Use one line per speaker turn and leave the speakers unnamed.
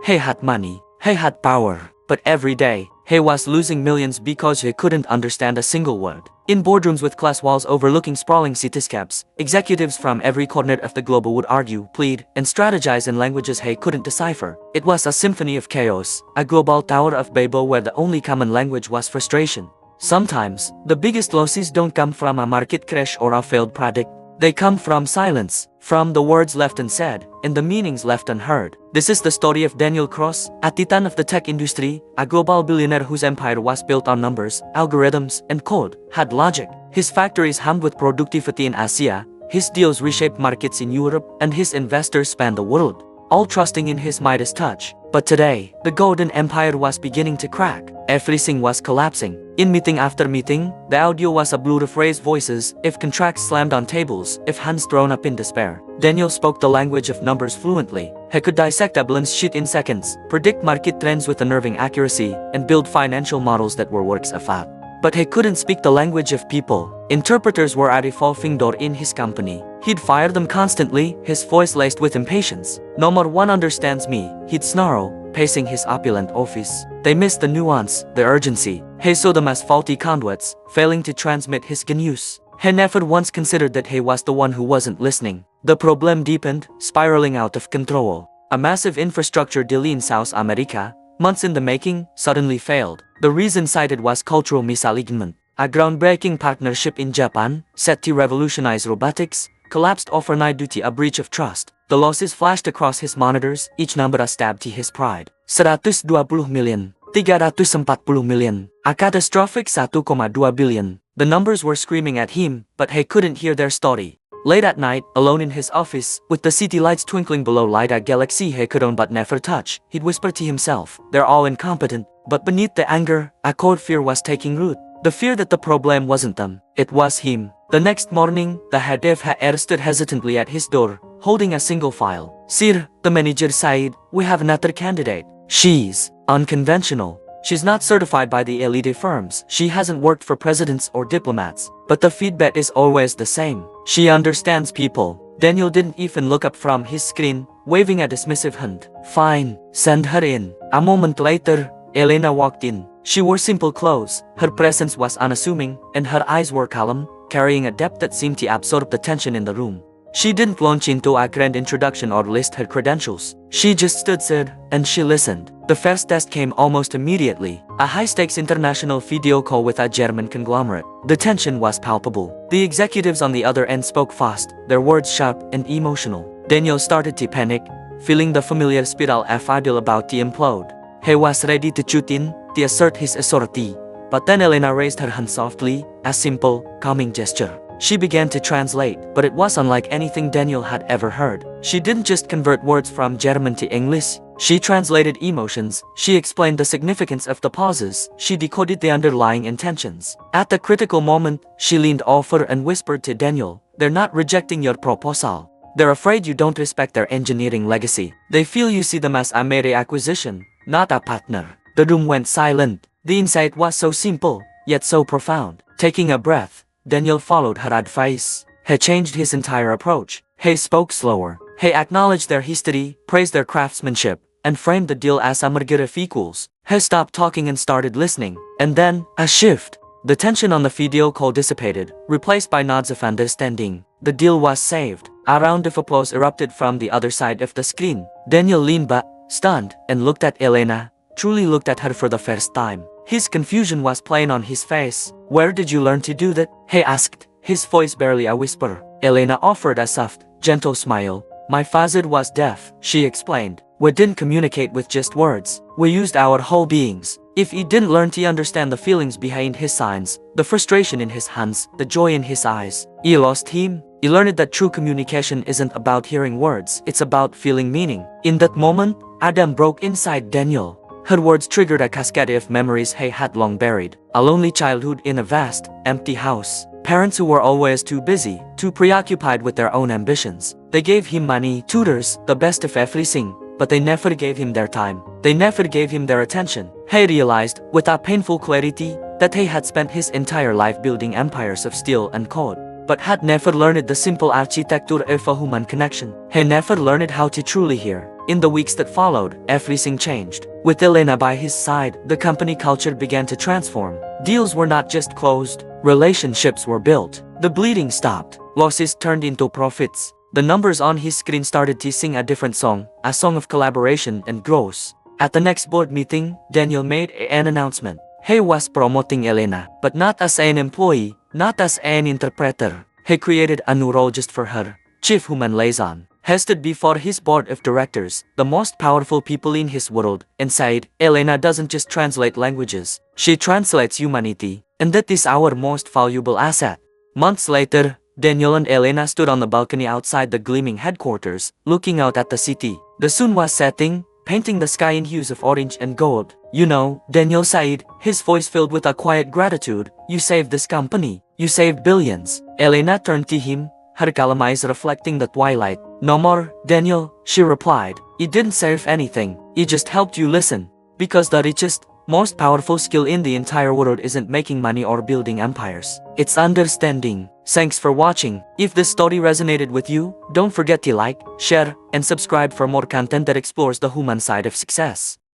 He had money, he had power, but every day, he was losing millions because he couldn't understand a single word. In boardrooms with glass walls overlooking sprawling cityscapes, executives from every corner of the globe would argue, plead, and strategize in languages he couldn't decipher. It was a symphony of chaos, a global Tower of Babel where the only common language was frustration. Sometimes, the biggest losses don't come from a market crash or a failed product. They come from silence, from the words left unsaid, and the meanings left unheard. This is the story of Daniel Cross, a titan of the tech industry, a global billionaire whose empire was built on numbers, algorithms, and code, had logic. His factories hummed with productivity in Asia, his deals reshaped markets in Europe, and his investors spanned the world, all trusting in his Midas touch. But today, the golden empire was beginning to crack. Everything was collapsing. In meeting after meeting, the audio was a blur of raised voices, if contracts slammed on tables, if hands thrown up in despair. Daniel spoke the language of numbers fluently. He could dissect a balance sheet in seconds, predict market trends with unnerving accuracy, and build financial models that were works of art. But he couldn't speak the language of people. Interpreters were a revolving door in his company. He'd fire them constantly, his voice laced with impatience. No more one understands me, he'd snarl, pacing his opulent office. They missed the nuance, the urgency. He saw them as faulty conduits, failing to transmit his genius. He never once considered that he was the one who wasn't listening. The problem deepened, spiraling out of control. A massive infrastructure deal in South America, months in the making, suddenly failed. The reason cited was cultural misalignment. A groundbreaking partnership in Japan, set to revolutionize robotics, collapsed overnight due to a breach of trust. The losses flashed across his monitors, each number a stab to his pride. 120 million, 340 million, a catastrophic 1,2 billion. The numbers were screaming at him, but he couldn't hear their story. Late at night, alone in his office, with the city lights twinkling below light a galaxy he could own but never touch, he'd whisper to himself, they're all incompetent. But beneath the anger, a cold fear was taking root. The fear that the problem wasn't them, it was him. The next morning, the head of HR stood hesitantly at his door, holding a single file. Sir, the manager said, we have another candidate. She's unconventional. She's not certified by the elite firms. She hasn't worked for presidents or diplomats. But the feedback is always the same. She understands people. Daniel didn't even look up from his screen, waving a dismissive hand. Fine, send her in. A moment later, Elena walked in. She wore simple clothes, her presence was unassuming, and her eyes were calm, carrying a depth that seemed to absorb the tension in the room. She didn't launch into a grand introduction or list her credentials. She just stood there, and she listened. The first test came almost immediately, a high-stakes international video call with a German conglomerate. The tension was palpable. The executives on the other end spoke fast, their words sharp and emotional. Daniel started to panic, feeling the familiar spiral of ideal about to implode. He was ready to shoot in, to assert his authority. But then Elena raised her hand softly, a simple, calming gesture. She began to translate, but it was unlike anything Daniel had ever heard. She didn't just convert words from German to English. She translated emotions, she explained the significance of the pauses, she decoded the underlying intentions. At the critical moment, she leaned over and whispered to Daniel, they're not rejecting your proposal. They're afraid you don't respect their engineering legacy. They feel you see them as a mere acquisition, not a partner. The room went silent. The insight was so simple, yet so profound. Taking a breath, Daniel followed her advice. He changed his entire approach. He spoke slower. He acknowledged their history, praised their craftsmanship, and framed the deal as a merger of equals. He stopped talking and started listening. And then, a shift. The tension on the video call dissipated, replaced by nods of understanding. The deal was saved. A round of applause erupted from the other side of the screen. Daniel leaned back, stunned, and looked at Elena. Truly looked at her for the first time. His confusion was plain on his face. Where did you learn to do that? He asked, his voice barely a whisper. Elena offered a soft, gentle smile. My father was deaf, she explained. We didn't communicate with just words. We used our whole beings. If he didn't learn to understand the feelings behind his signs, the frustration in his hands, the joy in his eyes, he lost him. He learned that true communication isn't about hearing words, it's about feeling meaning. In that moment, Adam broke inside Daniel. Her words triggered a cascade of memories he had long buried. A lonely childhood in a vast, empty house. Parents who were always too busy, too preoccupied with their own ambitions. They gave him money, tutors, the best of everything, but they never gave him their time. They never gave him their attention. He realized, with a painful clarity, that he had spent his entire life building empires of steel and code, but had never learned the simple architecture of a human connection. He never learned how to truly hear. In the weeks that followed, everything changed. With Elena by his side, the company culture began to transform. Deals were not just closed, relationships were built. The bleeding stopped. Losses turned into profits. The numbers on his screen started to sing a different song, a song of collaboration and growth. At the next board meeting, Daniel made an announcement. He was promoting Elena, but not as an employee, not as an interpreter. He created a new role just for her, Chief Human Liaison. He stood before his board of directors, the most powerful people in his world, and said, Elena doesn't just translate languages, she translates humanity, and that is our most valuable asset. Months later, Daniel and Elena stood on the balcony outside the gleaming headquarters, looking out at the city. The sun was setting, painting the sky in hues of orange and gold. You know, Daniel said, his voice filled with a quiet gratitude, you saved this company, you saved billions. Elena turned to him, her calm eyes reflecting the twilight. No more, Daniel, she replied. It didn't save anything, it just helped you listen. Because the richest, most powerful skill in the entire world isn't making money or building empires. It's understanding. Thanks for watching. If this story resonated with you, don't forget to like, share, and subscribe for more content that explores the human side of success.